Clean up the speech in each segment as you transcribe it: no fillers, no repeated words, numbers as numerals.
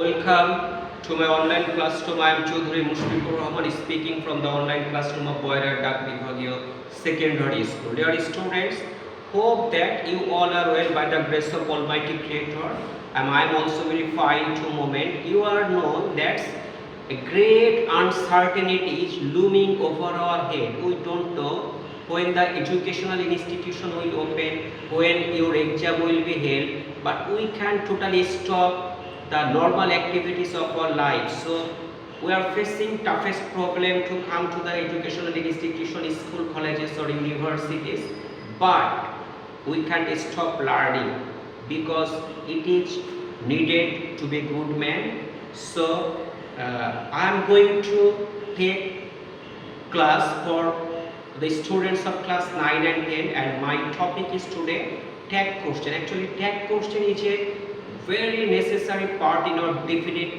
Welcome to my online classroom. I am Chaudhary Mushfiqur Rahman speaking from the online classroom of Boyra Dak Bibhagio Secondary School. Dear students, hope that you all are well by the grace of Almighty Creator. And I am also very fine to moment. You are known that a great uncertainty is looming over our head. We don't know when the educational institution will open, when your exam will be held, but we can totally stop the normal activities of our life. So we are facing toughest problem to come to the educational institution, school, colleges or universities, but we can't stop learning because it is needed to be good man. So I am going to take class for the students of class 9 and 10, and my topic is today tag question. Actually, tag question is a very necessary part in our definite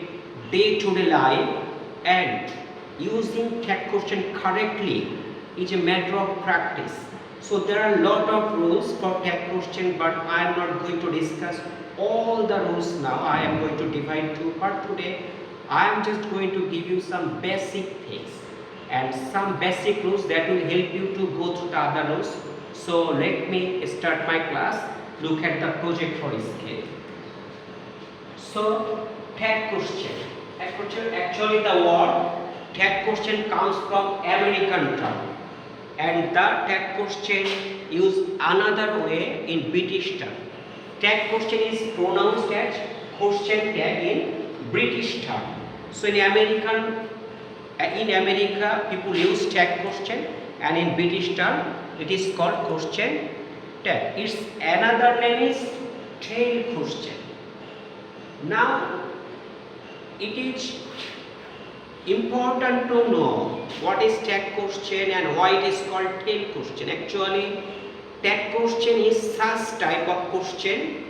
day-to-day life, and using tag question correctly is a matter of practice. So there are a lot of rules for tag question, but I am not going to discuss all the rules now. I am going to divide two parts today. I am just going to give you some basic things and some basic rules that will help you to go through the other rules. So let me start my class. Look at the project for scale. So tag question. Actually the word tag question comes from American term, and the tag question used another way in British term. Tag question is pronounced as question tag in British term. So in America people use tag question, and in British term it is called question tag. Its another name is tail question. Now it is important to know what is tag question and why it is called tail question. Actually, tag question is such type of question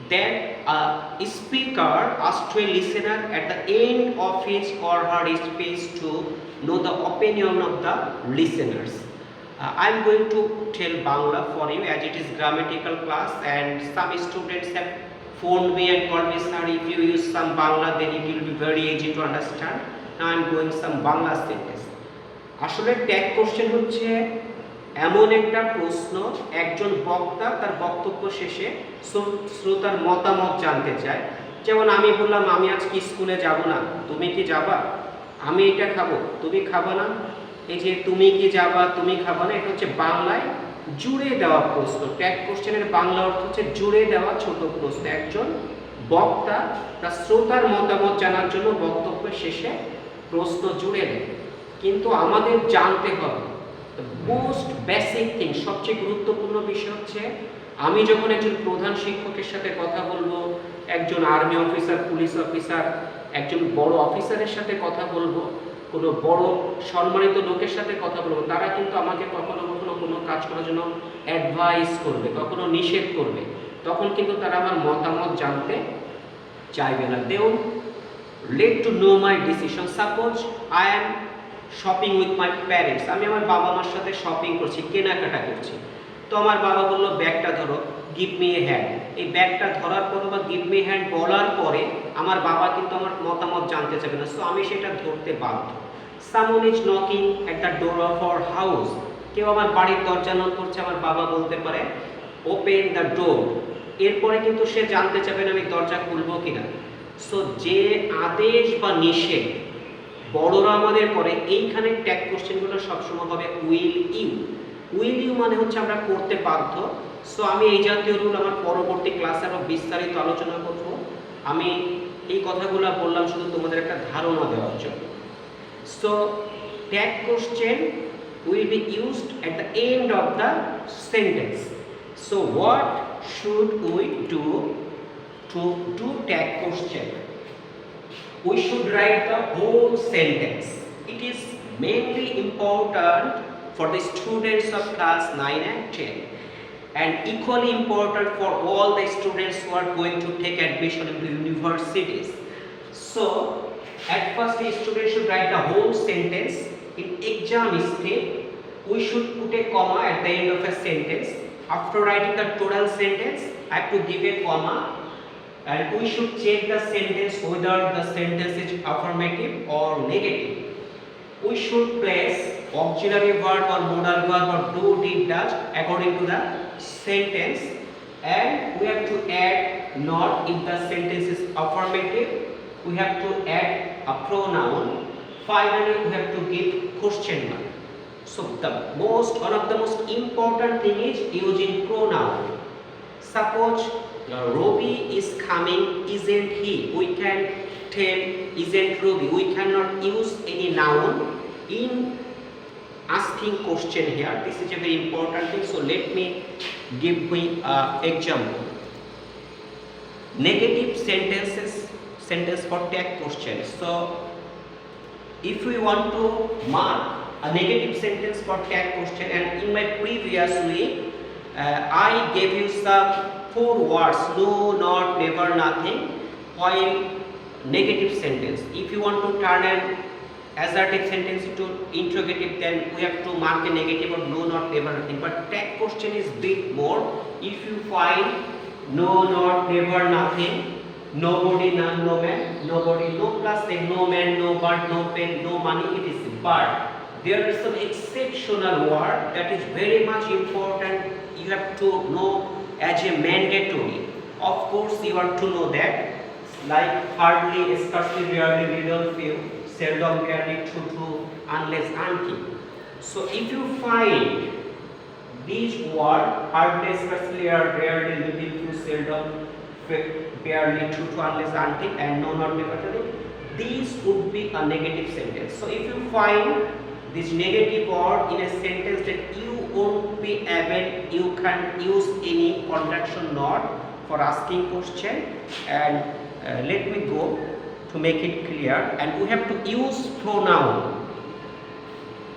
that a speaker asks to a listener at the end of his or her speech to know the opinion of the listeners. I am going to tell Bangla for you as it is grammatical class, and some students have phoned me and called me, sir, if you use some Bangla then it will be very easy to understand. Now I am going some Bangla sentence. আসলে tag question হচ্ছে এমন একটা প্রশ্ন, একজন বক্তা তার বক্তব্য শেষে শ্রোতার মতামত জানতে চায়। যেমন আমি বললাম আমি আজকে স্কুলে যাব না, তুমি কি যাবা? আমি এটা খাবো, তুমি খাবা না? এই যে তুমি কি যাবা, তুমি খাবা না, এটা হচ্ছে বাংলায় জুড়ে দেওয়া প্রশ্ন। ট্যাগ কোশ্চেনের বাংলা অর্থ হচ্ছে জুড়ে দেওয়া ছোট প্রশ্ন। একজন বক্তা তার শ্রোতার মতামত জানার জন্য বক্তব্যের শেষে প্রশ্ন জুড়ে দেয়। কিন্তু আমাদের জানতে হবে মোস্ট বেসিক থিং, সবচেয়ে গুরুত্বপূর্ণ বিষয় হচ্ছে আমি যখন একজন প্রধান শিক্ষকের সাথে কথা বলবো, একজন আর্মি অফিসার, পুলিশ অফিসার, একজন বড় অফিসারের সাথে কথা বলবো, কোনো বড় সম্মানিত লোকের সাথে কথা বলবো, তারা কিন্তু আমাকে কখনো কখনো কোনো কাজ করার জন্য অ্যাডভাইস করবে, কখনো নিষেধ করবে। তখন কিন্তু তারা আমার মতামত জানতে চাইবে না। They will let to know my decision. Suppose I am shopping with my parents, আমি আমার বাবা মার সাথে শপিং করছি, কেনাকাটা করছি। তো আমার বাবা বললো ব্যাগটা ধরো, গিভ মি এ হ্যান্ড। এই ব্যাগটা ধরার পর বা গিভ মি হ্যান্ড বলার পরে আমার বাবা কিন্তু আমার মতামত জানতে চাবে না, সো আমি সেটা ধরতে বাধ্য। Someone is knocking at the door of our house, কেউ আমার বাড়ির দরজা নক করছে, আমার বাবা বলতে পারে ওপেন দ্য ডোর। এরপরে কিন্তু সে জানতে চাবে না আমি দরজা খুলবো কিনা। সো যে আদেশ বা নিষেধ বড়রা আমাদের করে, এইখানে ট্যাগ কোশ্চেনগুলো সবসময় হবে উইল ইউ। উইল ইউ মানে হচ্ছে আমরা করতে বাধ্য। সো আমি এই জাতীয় রুল আমার পরবর্তী ক্লাসে আরও বিস্তারিত আলোচনা করব। আমি এই কথাগুলো বললাম শুধু তোমাদের একটা ধারণা দেওয়ার জন্য। So tag question will be used at the end of the sentence. So what should we do to do tag question? We should write the whole sentence. It is mainly important for the students of class 9 and 10, and equally important for all the students who are going to take admission into universities. So at first the student should write the whole sentence. In exam script we should put a comma at the end of a sentence. After writing the total sentence I have to give a comma and we should check the sentence whether the sentence is affirmative or negative. We should place auxiliary verb or modal verb or do, did, does according to the sentence, and we have to add not if the sentence is affirmative. We have to add a pronoun. Finally, we have to give question mark. So one of the most important thing is using pronoun. Suppose Robbie is coming, isn't he? We can tell isn't Robbie. We cannot use any noun in asking question here. This is a very important thing. So let me give me example. Negative sentence for tag questions. So if we want to mark a negative sentence for tag question, and in my previous week I gave you some 4 words: no, not, never, nothing, while negative sentence. If you want to turn an assertive sentence into interrogative, then we have to mark a negative or no, not, never, nothing. But tag question is bit more. If you find no, not, never, nothing, nobody, none, no man, nobody, no plus say no man, no bird, no pen, no money, it is but there is some exceptional word that is very much important. You have to know as a mandatory. Of course you have to know that, like hardly, scarcely, rarely, little, few, seldom, rarely, true, unless, until. So if you find these words hardly, scarcely, rarely, little, few, seldom, barely, true, unless, until, and no, not, never, these would be a negative sentence. So if you find this negative word in a sentence that you won't be able, you can use any contraction not for asking question. And let me go to make it clear. And we have to use pronoun.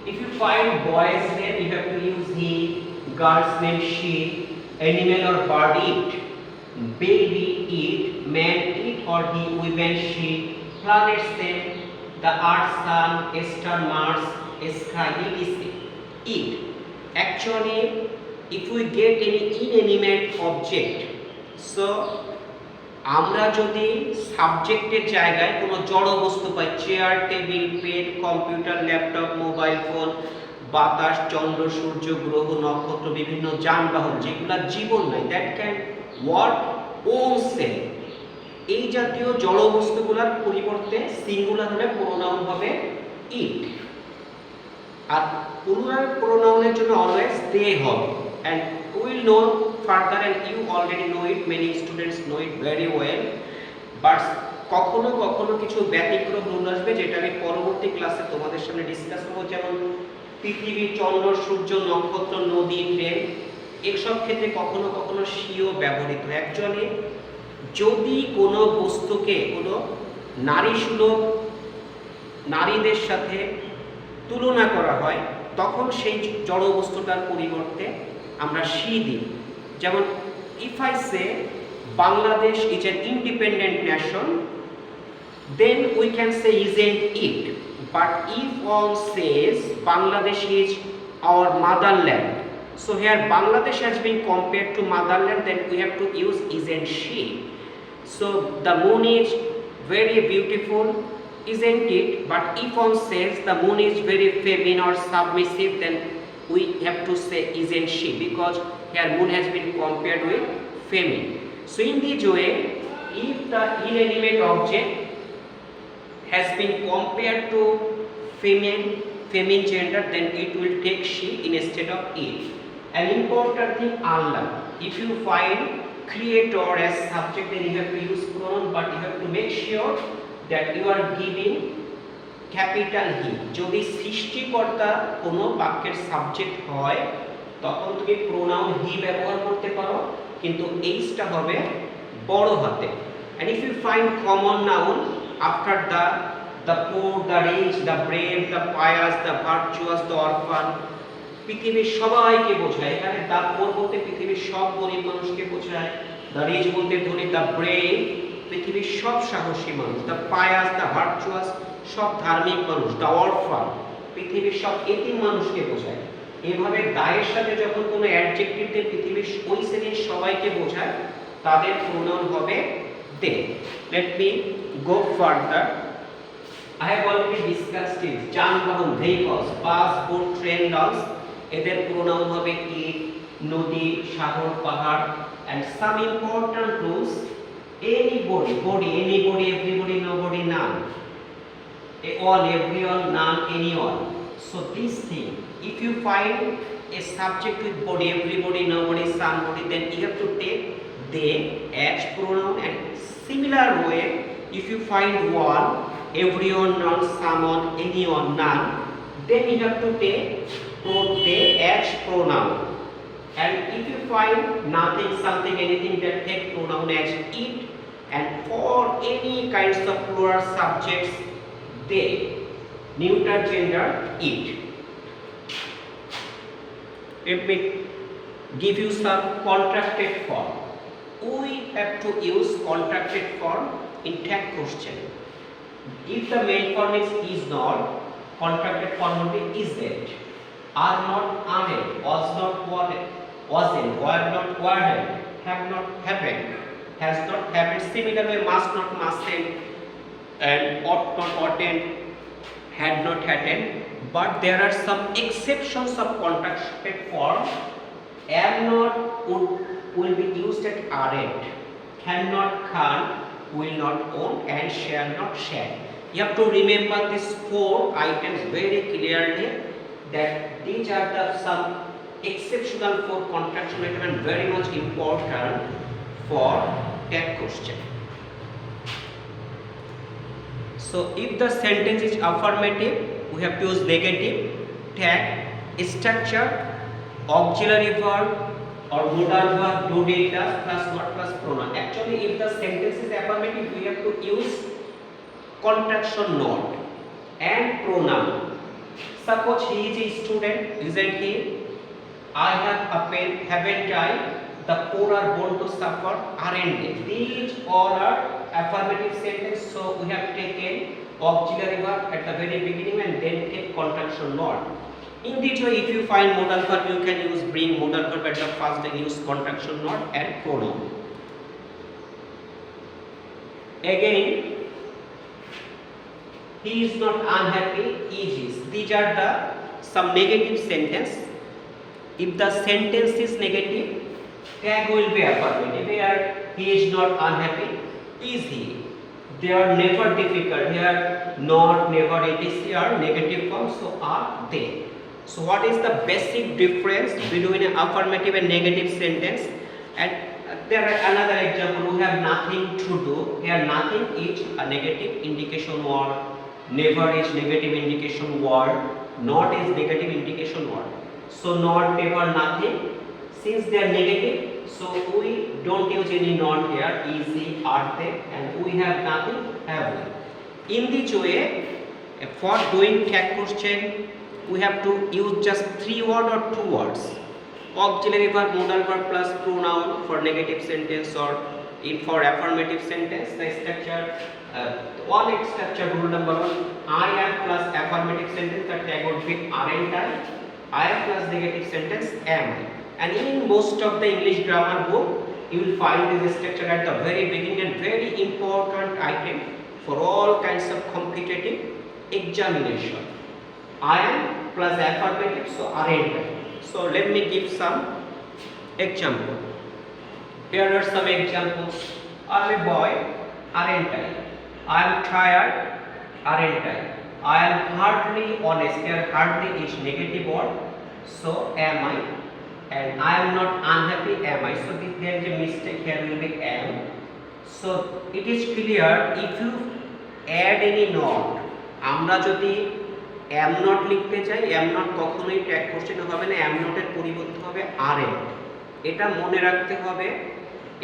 If you find boy's name, you have to use he, girl's name she, animal or bird it, baby it, man it or he, women she, planets name, the earth, sun, star, Mars, sky, etc. It. Actually, if we get any inanimate object, so আমরা যদি সাবজেক্টের জায়গায় কোনো জড় বস্তু পাই, chair, table, pen, computer, laptop, mobile phone, বাতাস, চন্দ্র, সূর্য, গ্রহ, নক্ষত্র, বিভিন্ন যানবাহন যেগুলো জীবন নাই, that can word own cell, এই জাতীয় জড় বস্তুগুলোর পরিবর্তে সিঙ্গুলার হলে প্রোনাউন হবে ইট। আর প্লুরাল প্রোনাউনের জন্য অলওয়েজ দে হবে। and we will know further, and you already know it, many students know it very well, but কখনো কখনো কিছু ব্যতিক্রম রুল আসবে যেটা আমি পরবর্তী ক্লাসে তোমাদের সামনে ডিসকাস করব। যেমন পৃথিবী, চন্দ্র, সূর্য, নক্ষত্র, নদী, ট্রেন, এসব ক্ষেত্রে কখনো কখনো সিও ব্যবহৃত হয়। অ্যাকচুয়ালি যদি কোনো বস্তুকে কোনো নারীসুলভ নারীদের সাথে তুলনা করা হয়, তখন সেই জড় বস্তুটার পরিবর্তে আমরা সি দিই। যেমন if I say Bangladesh is an independent nation, then we can say isn't it. But if one says Bangladesh is our motherland, so here Bangladesh has been compared to motherland, then we have to use isn't she. So the moon is very beautiful, isn't it? But if one says the moon is very feminine or submissive, then we have to say isn't she, because here moon has been compared with feminine. So in this way, if the inanimate object has been compared to feminine gender, then it will take she instead of it. An important thing, Allah. If you find creator as subject, then you have to use pronoun, but you have to make sure that you are giving capital he. যদি সৃষ্টিকর্তা কোনো বাক্যের subject হয়, তখন তুমি pronoun he ব্যবহার করতে পারো, কিন্তু এইচটা হবে বড় হাতে। And if you find common noun after the poor, the rich, the brave, the pious, the virtuous, the orphan, পৃথিবীর সবাইকে বোঝায়। এখানে দ্য পোর বলতে পৃথিবীর সব গরিব মানুষকে বোঝায়, দ্য রিচ বলতে ধনী, দ্য ব্রেভ পৃথিবীর সব সাহসী মানুষ, দ্য পায়াস, দ্য ভার্চুয়াস সব ধার্মিক মানুষ, দ্য অরফান পৃথিবীর সব এতিম মানুষকে বোঝায়। এভাবে দায়ের সাথে যখন কোনো অ্যাডজেক্টিভ দিয়ে পৃথিবীর ওই শ্রেণীর সবাইকে বোঝায়, তাদের প্রোনাউন হবে they. Let me go further. I have already discussed it. যানবাহন vehicles, বাস, বোট, ট্রেন, লঞ্চ এদের প্রোনাউন হবে ইট, নদী, সাগর, পাহাড় and some important rules. Anybody, body, anybody, everybody, nobody, none. All, everyone, none, anyone. So this thing, if you find a subject with body, everybody, nobody, somebody, then you have to take they as pronoun, and similar way if you find one, everyone, none, someone, anyone, none, then you have to take they as pronoun. And if you find nothing, something, anything, then take pronoun as it. And for any kinds of plural subjects, they, neuter gender, it. Let me give you some contracted form. We have to use contracted form in tag question. If the main form is not, contracted form will be is that, are not, aren't, was not, wasn't, were not, weren't, have not, haven't, has not, haven't. Similarly, must not, mustn't, and ought not, oughtn't, had not, hadn't. But there are some exceptions of contracted form. Am not, would, will be used at aren't, cannot, can't, will not, own, and shall not, shall. You have to remember these 4 items very clearly, that these are the some exceptional 4 contraction items and very much important for tag question. So if the sentence is affirmative, we have to use negative. Tag structure, auxiliary verb or modal verb, do, did, does, plus not, plus pronoun. Actually, if the sentence is affirmative, we have to use contraction not and pronoun. Suppose he is a student, isn't he? I have a pen, haven't I? The poor are born to suffer, aren't they? These all are affirmative sentence, so we have taken auxiliary verb at the very beginning and then take contraction not. In this way, if you find modal verb, you can use bring modal verb at the first and use contraction not and pronoun. Again, he is not unhappy, is. These are the some negative sentence. If the sentence is negative, tag will be affirmative. Here, he is not unhappy, is he. They are never difficult. Here, not, never, it is here negative form, so are they. So what is the basic difference between an affirmative and negative sentence? And there are another example. We have nothing to do. Here, nothing is a negative indication word. Never is negative indication word. Not is negative indication word. So not, never, nothing. Since they are negative, so we don't use any not here. Easy, are they, and we have nothing, have we. In this way, for doing tag question, we have to use just 3 words or 2 words. Auxiliary verb, modal verb plus pronoun for negative sentence, or in for affirmative sentence. The structure, one structure rule number 1: I am plus affirmative sentence. The tag would be aren't I am plus negative sentence am I. And in most of the English grammar book, you will find this structure at the very beginning, and very important item for all kinds of competitive examination. I am plus affirmative, so aren't I. So let me give some example. Here are some examples. I am a boy, aren't I. I am tired, aren't I. I am hardly honest. Here hardly is negative word, so am I. And I am not unhappy, am I. So there is a mistake here, will be am. So it is clear, if you add any not, আমরা যদি am not লিখতে চাই, am not কখনোই tag কোশ্চেনে হবে না, am not এর পরিবর্তে হবে aren't। এটা মনে রাখতে হবে।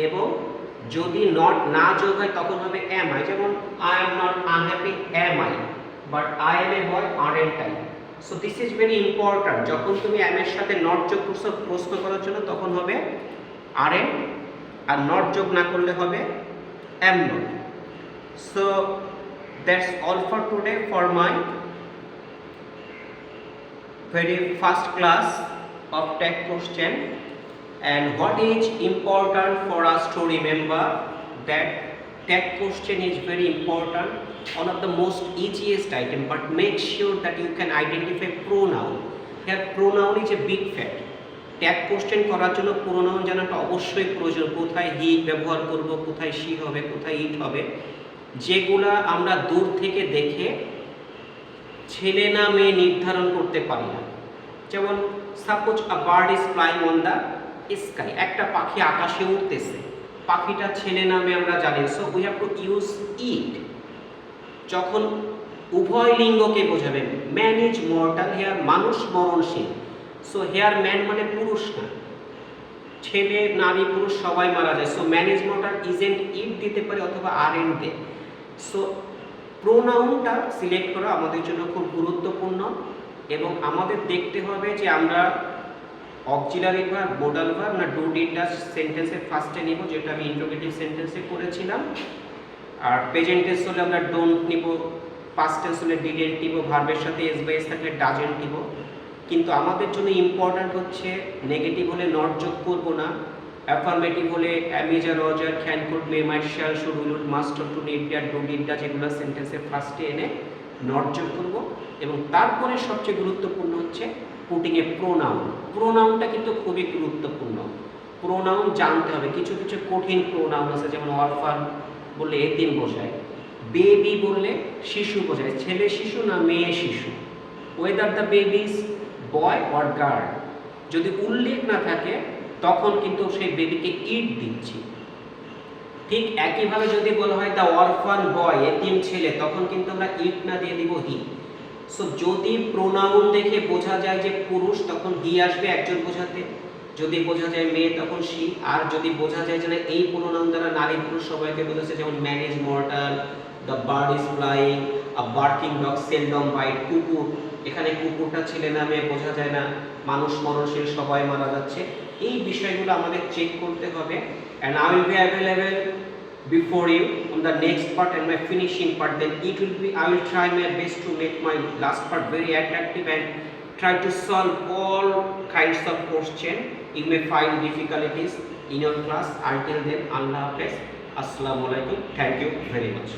এবং যদি not না যোগ হয় তখন হবে am I। যেমন I am not unhappy, am I, but I am a boy, aren't I। So this is very important. যখন তুমি am এর সাথে not যোগ করছো প্রশ্ন করার জন্য, তখন হবে aren't, আর not যোগ না করলে হবে am not। So that's all for today for my very first class of tag question. And what is important for us to remember, that tag question is very important, one of the most easiest item, but make sure that you can identify pronoun. Here pronoun is a big fact. Tag question করার জন্য pronoun জানাটা অবশ্যই প্রয়োজন, কোথায় হি ব্যবহার করব, কোথায় she হবে, কোথায় ইট হবে, যেগুলা আমরা দূর থেকে দেখে ছেলে না মেয়ে নির্ধারণ করতে পারি না। যেমন suppose a bird is flying on the sky, একটা পাখি আকাশে উঠতেছে, পাখিটা ছেলে না মেয়ে আমরা জানি, so we have to use it. যখন উভয় লিঙ্গকে বোঝাবে, ম্যান ইজ মর্টাল, হেয়ার মানুষ মরণশীল, সো হেয়ার ম্যান মানে পুরুষ না, ছেলে নারী পুরুষ সবাই মারা যায়, so man is mortal isn't it দিতে পারে অথবা আর এন্ড দে। সো প্রোনাউনটা সিলেক্ট করা আমাদের জন্য খুব গুরুত্বপূর্ণ এবং আমাদের দেখতে হবে যে আমরা অক্সিলারি ভার্ব, মোডাল ভার্ব না ডু ডিড ডাজ সেন্টেন্সের ফার্স্টে নিব, যেটা আমি ইন্টারোগেটিভ সেন্টেন্সে করেছিলাম। আর প্রেজেন্ট টেন্স হলে আমরা ডোন্ট নিব, পাস্ট টেন্স হলে ডিডেন্ট নিব, ভার্বের সাথে এস বা এস থাকলে ডাজেন্ট নিব। কিন্তু আমাদের জন্য ইম্পর্ট্যান্ট হচ্ছে নেগেটিভ হলে নট যোগ করব না, অ্যাফার্মেটিভ হলে অ্যামেজা, রজার, can, could, may, might, shall, should, will, would, must, to, need, dare, do, did, does এগুলো সেন্টেন্সের ফার্স্টে এনে নট যোগ করব। এবং তারপরে সবচেয়ে গুরুত্বপূর্ণ হচ্ছে পুটিং এ প্রোনাউন। প্রোনাউনটা কিন্তু খুবই গুরুত্বপূর্ণ, প্রোনাউন জানতে হবে। কিছু কিছু কঠিন প্রোনাউন আছে, যেমন অরফান বললে এতিম বোঝায়, বেবি বললে শিশু বোঝায়, ছেলে শিশু না মেয়ে শিশু, whether the babies boy or girl, যদি উল্লেখ না থাকে তখন কিন্তু সেই বেবিকে ইট দিচ্ছি। ঠিক একইভাবে যদি বলা হয় দ্য অরফান বয়, এতিম ছেলে, তখন কিন্তু আমরা ইট না দিয়ে দিব হি। সো যদি প্রোনাউন দেখে বোঝা যায় যে পুরুষ, তখন হি আসবে একজন বোঝাতে, যদি বোঝা যায় মেয়ে তখন শি, আর যদি বোঝা যায় যে না এই প্রোনাউন দ্বারা নারী পুরুষ সবাইকে বোঝাচ্ছে, যেমন man is mortal, the bird is flying, a barking dog seldom byte, কুকুর, এখানে কুকুরটা ছেলে না মেয়ে বোঝা যায় না, মানুষ মরণশীল সবাই মারা যাচ্ছে, এই বিষয়গুলো আমাদের চেক করতে হবে। And I will be available before you on the next part and my finishing part. Then it will be, I will try my best to make my last part very attractive and try to solve all kinds of question. You may find difficulties in your class. Until then, Allah Hafiz, Assalamu alaikum, thank you very much.